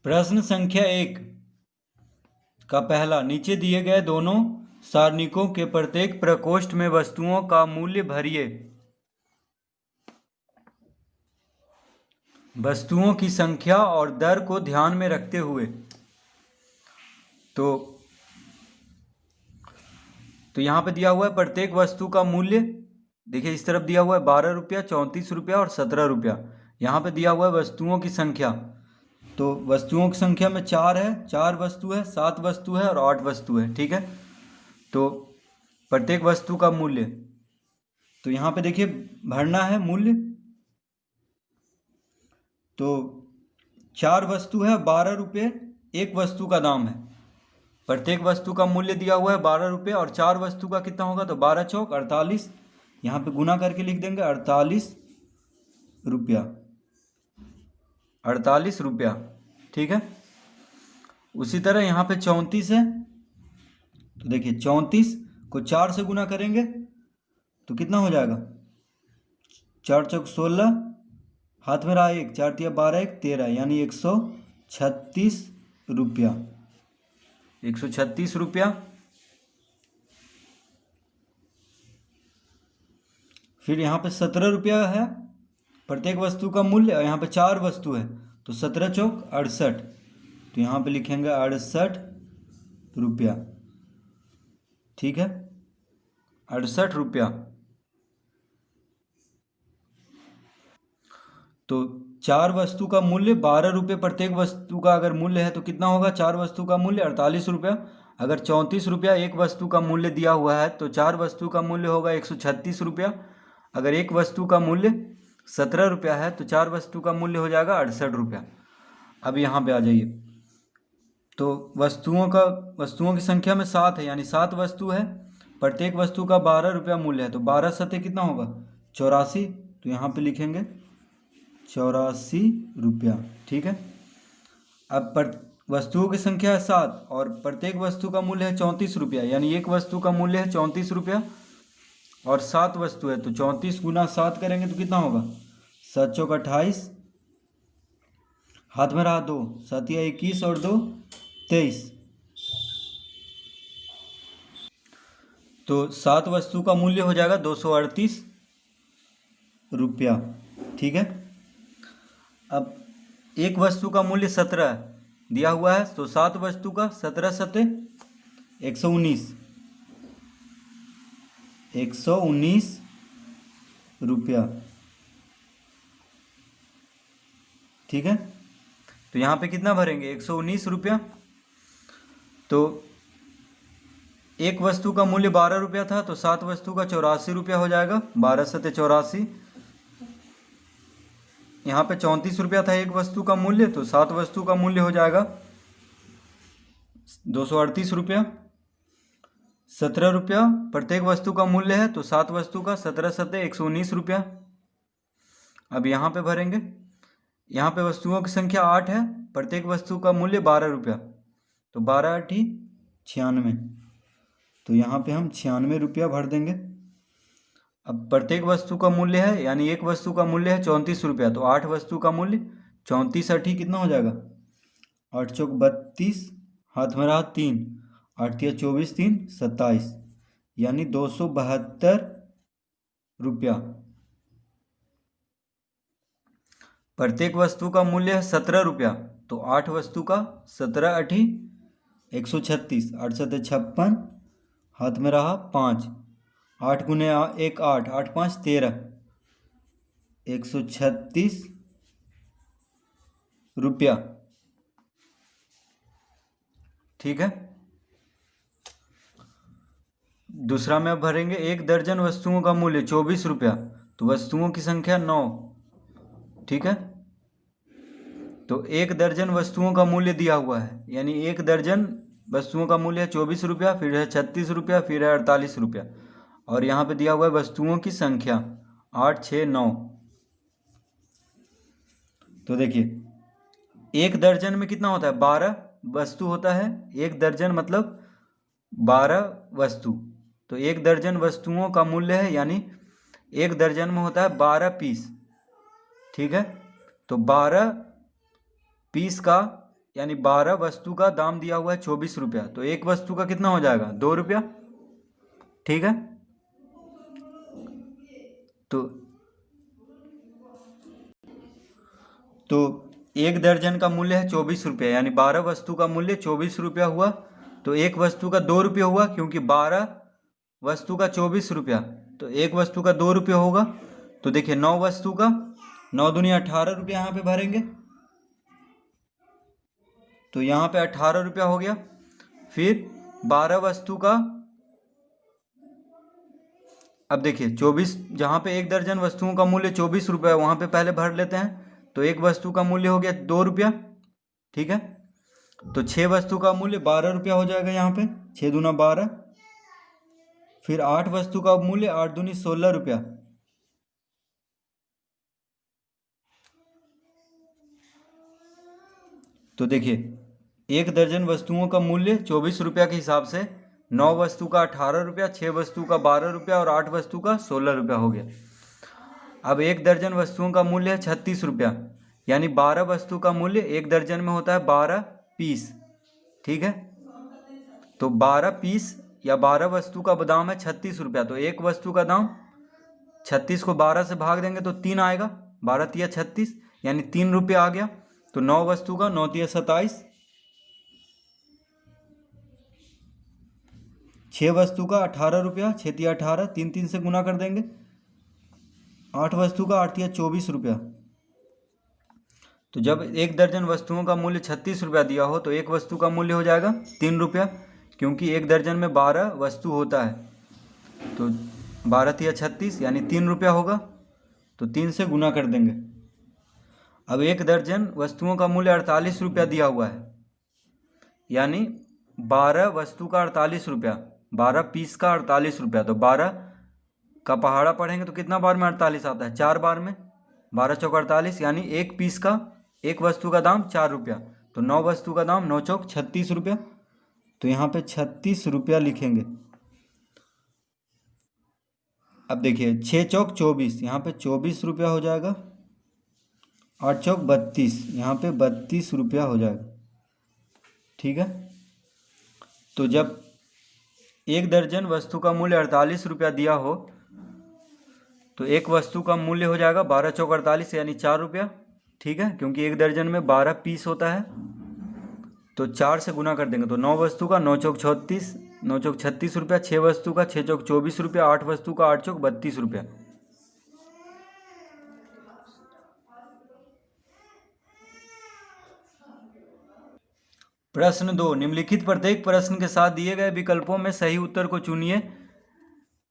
प्रश्न संख्या 1 का पहला, नीचे दिए गए दोनों सारणिकों के प्रत्येक प्रकोष्ठ में वस्तुओं का मूल्य भरिए। वस्तुओं की संख्या और दर को ध्यान में रखते हुए। तो यहाँ पे दिया हुआ है प्रत्येक वस्तु का मूल्य। देखिए इस तरफ दिया हुआ है 12 रुपया, 34 रुपया और 17 रुपया। यहाँ पे दिया हुआ है वस्तुओं की संख्या। तो वस्तुओं की संख्या में 4 है, 4 वस्तु है, 7 वस्तु है और 8 वस्तु है। ठीक है, तो प्रत्येक वस्तु का मूल्य, तो यहाँ पे देखिए भरना है मूल्य। तो 4 वस्तु है, 12 रुपये एक वस्तु का दाम है। प्रत्येक वस्तु का मूल्य दिया हुआ है 12 रुपये और 4 वस्तु का कितना होगा, तो 12 चौक 48। यहाँ पे गुना करके लिख देंगे 48 रुपया, 48 रुपया। ठीक है, उसी तरह यहाँ पे 34 है। तो देखिए 34 को 4 से गुना करेंगे तो कितना हो जाएगा, 4 चौक 16, हाथ में रहा 1, 4 तिया 12, 1 13, यानी 136 रुपया, 136 रुपया। फिर यहाँ पे 17 रुपया है प्रत्येक वस्तु का मूल्य, और यहाँ पे 4 वस्तु है तो 17 चौक 68, तो यहाँ पे लिखेंगे 68 रुपया। ठीक है, 68 रुपया। तो 4 वस्तु का मूल्य 12 रुपये प्रत्येक वस्तु का अगर मूल्य है तो कितना होगा, 4 वस्तु का मूल्य 48 रुपया। अगर 34 रुपया एक वस्तु का मूल्य दिया हुआ है तो 4 वस्तु का मूल्य होगा 136 रुपया। अगर एक वस्तु का मूल्य 17 रुपया है तो 4 वस्तु का मूल्य हो जाएगा 68 रुपया। अब यहाँ पे आ जाइए, तो वस्तुओं की संख्या में 7 है, यानी 7 वस्तु है, प्रत्येक वस्तु का 12 रुपया मूल्य है, तो 12 सत्ते कितना होगा, 84। तो यहाँ पे लिखेंगे 84 रुपया। ठीक है, अब वस्तुओं की संख्या है 7 और प्रत्येक वस्तु का मूल्य है 34 रुपया, यानी एक वस्तु का मूल्य है 34 रुपया और 7 वस्तु है, तो 34 गुना 7 करेंगे तो कितना होगा, 7 चौक 28, हाथ में रहा 2, 7 या 21 और 2 23, तो 7 वस्तु का मूल्य हो जाएगा 238 रुपया। ठीक है, अब एक वस्तु का मूल्य 17 दिया हुआ है, तो 7 वस्तु का 17 सत्ते 119, 119 रुपया। ठीक है, तो यहाँ पे कितना भरेंगे, 119 रुपया। तो एक वस्तु का मूल्य 12 रुपया था, तो 7 वस्तु का 84 रुपया हो जाएगा, 12 सत्ते 84। यहाँ पे 34 रुपया था एक वस्तु का मूल्य, तो 7 वस्तु का मूल्य हो जाएगा 238 रुपया। 17 रुपया प्रत्येक वस्तु का मूल्य है, तो 7 वस्तु का 17 सत्ते 119 रुपया। अब यहाँ पे भरेंगे, यहाँ पे वस्तुओं की संख्या 8 है, प्रत्येक वस्तु का मूल्य 12 रुपया, तो 12 8 96, तो यहाँ पे हम 96 रुपया भर देंगे। अब प्रत्येक वस्तु का मूल्य है, यानी एक वस्तु का मूल्य है 34 रुपया, तो 8 वस्तु का मूल्य 34 8 कितना हो जाएगा, 8 चौक 32, हाथ में रहा 3, 8 या 24 3 27, यानी 272 रुपया। प्रत्येक वस्तु का मूल्य है 17 रुपया, तो 8 वस्तु का 17 8 136, 8 7 56, हाथ में रहा 5, 8 गुने 1 8, 8 5 13, 136 रुपया। ठीक है, दूसरा में अब भरेंगे, एक दर्जन वस्तुओं का मूल्य 24 रुपया, तो वस्तुओं की संख्या 9। ठीक है, तो एक दर्जन वस्तुओं का मूल्य दिया हुआ है, यानी एक दर्जन वस्तुओं का मूल्य है 24 रुपया, फिर है 36 रुपया, फिर है 48 रुपया, और यहाँ पे दिया हुआ है वस्तुओं की संख्या 8 6 9। तो देखिए एक दर्जन में कितना होता है, 12 वस्तु होता है, एक दर्जन मतलब 12 वस्तु, तो एक दर्जन वस्तुओं का मूल्य है, यानी एक दर्जन में होता है 12 पीस। ठीक है, तो 12 पीस का यानी 12 वस्तु का दाम दिया हुआ है 24 रुपया, तो एक वस्तु का कितना हो जाएगा 2 रुपया। ठीक है, तो एक दर्जन का मूल्य है 24 रुपया, यानी 12 वस्तु का मूल्य 24 रुपया हुआ। तो एक वस्तु का 2 रुपया हुआ, क्योंकि 12 वस्तु का 24 रुपया, तो एक वस्तु का 2 रुपया होगा। तो देखिए 9 वस्तु का 9 दूनी 18 रुपया यहाँ पे भरेंगे, तो यहाँ पे 18 रुपया हो गया। फिर 12 वस्तु का, अब देखिए 24, जहाँ पे एक दर्जन वस्तुओं का मूल्य 24 रुपया है वहाँ पे पहले भर लेते हैं। तो एक वस्तु का मूल्य हो गया 2 रुपया। ठीक है, तो 6 वस्तु का मूल्य 12 रुपया हो जाएगा यहाँ पे, 6 दूना 12। फिर 8 वस्तु का मूल्य 8 दूनी 16 रुपया। तो देखिए एक दर्जन वस्तुओं का मूल्य 24 रुपया के हिसाब से 9 वस्तु का 18 रुपया, 6 वस्तु का 12 रुपया और 8 वस्तु का 16 रुपया हो गया। अब एक दर्जन वस्तुओं का मूल्य है 36 रुपया, यानी 12 वस्तु का मूल्य एक दर्जन में होता है 12 पीस। ठीक है, तो 12 पीस या 12 वस्तु का दाम है 36 रुपया, तो एक वस्तु का दाम 36 को 12 से भाग देंगे तो 3 आएगा, 12 तिया 36, यानी 3 रुपया आ गया। तो 9 वस्तु का 9 तिया 27, 6 वस्तु का 18 रुपया, 6 तिया 18, 3 3 से गुना कर देंगे। 8 वस्तु का 8 तिया 24 रुपया। तो जब एक दर्जन वस्तुओं का मूल्य 36 रुपया दिया हो तो एक वस्तु का मूल्य हो जाएगा 3 रुपया, क्योंकि एक दर्जन में 12 वस्तु होता है। तो 12 तिया 36, यानी 3 रुपया होगा, तो 3 से गुना कर देंगे। अब एक दर्जन वस्तुओं का मूल्य 48 रुपया दिया हुआ है, यानी 12 वस्तु का 48 रुपया, 12 पीस का 48 रुपया। तो 12 का पहाड़ा पढ़ेंगे तो कितना बार में 48 आता है, 4 बार में, 12 चौक 48, यानी एक पीस का, एक वस्तु का दाम 4 रुपया। तो 9 वस्तु का दाम 9 चौक 36 रुपया, तो यहाँ पे 36 रुपया लिखेंगे। अब देखिए 6 चौक 24, यहाँ पे 24 रुपया हो जाएगा। 8 चौक 32, यहाँ पे 32 रुपया हो जाएगा। ठीक है, तो जब एक दर्जन वस्तु का मूल्य 48 रुपया दिया हो तो एक वस्तु का मूल्य हो जाएगा 12 चौक 48, यानी 4 रुपया। ठीक है, क्योंकि एक दर्जन में 12 पीस होता है, तो 4 से गुना कर देंगे। तो 9 वस्तु का 9 चौक 36, 9 चौक 36 रुपया, 6 वस्तु का 6 चौक 24 रुपया, 8 वस्तु का 8 चौक 32 रुपया। प्रश्न 2, निम्नलिखित प्रत्येक प्रश्न के साथ दिए गए विकल्पों में सही उत्तर को चुनिए।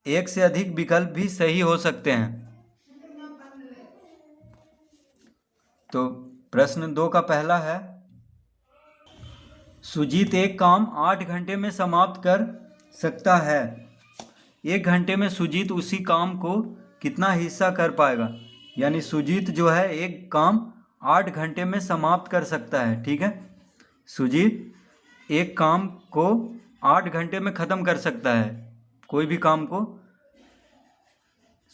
एक से अधिक विकल्प भी सही हो सकते हैं। तो प्रश्न 2 का पहला है, सुजीत एक काम 8 घंटे में समाप्त कर सकता है। 1 घंटे में सुजीत उसी काम को कितना हिस्सा कर पाएगा। यानी सुजीत जो है एक काम 8 घंटे में समाप्त कर सकता है। ठीक है, सुजीत एक काम को 8 घंटे में ख़त्म कर सकता है। कोई भी काम को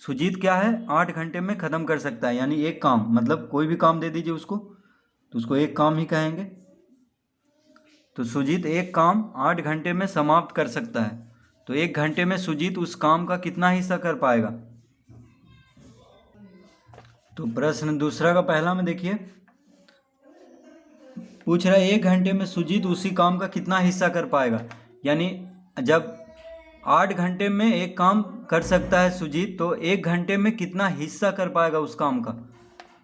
सुजीत क्या है 8 घंटे में ख़त्म कर सकता है, यानी एक काम, मतलब कोई भी काम दे दीजिए उसको तो उसको एक काम ही कहेंगे। तो सुजीत एक काम 8 घंटे में समाप्त कर सकता है, तो 1 घंटे में सुजीत उस काम का कितना हिस्सा कर पाएगा। तो प्रश्न दूसरा का पहला में देखिए, पूछ रहा है 1 घंटे में सुजीत उसी काम का कितना हिस्सा कर पाएगा। यानी जब 8 घंटे में एक काम कर सकता है सुजीत, तो 1 घंटे में कितना हिस्सा कर पाएगा उस काम का।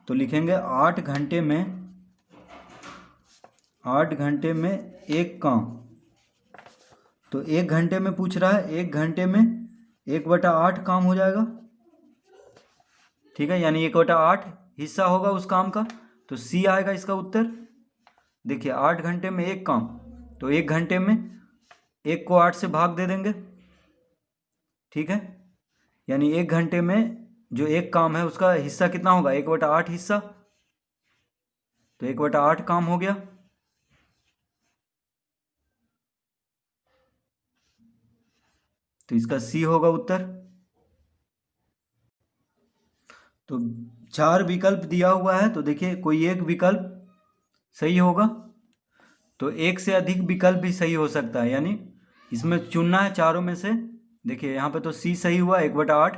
तो लिखेंगे 8 घंटे में एक काम। तो 1 घंटे में पूछ रहा है, 1 घंटे में 1/8 काम हो जाएगा। ठीक है, यानी 1/8 हिस्सा होगा उस काम का, तो सी आएगा इसका उत्तर। देखिए 8 घंटे में एक काम, तो 1 घंटे में 1 को 8 से भाग दे देंगे। ठीक है, यानी 1 घंटे में जो एक काम है उसका हिस्सा कितना होगा 1/8 हिस्सा, तो 1/8 काम हो गया। तो इसका सी होगा उत्तर। तो 4 विकल्प दिया हुआ है, तो देखिए कोई एक विकल्प सही होगा। तो एक से अधिक विकल्प भी सही हो सकता है, यानी इसमें चुनना है चारों में से। देखिए यहाँ पे तो सी सही हुआ 1/8,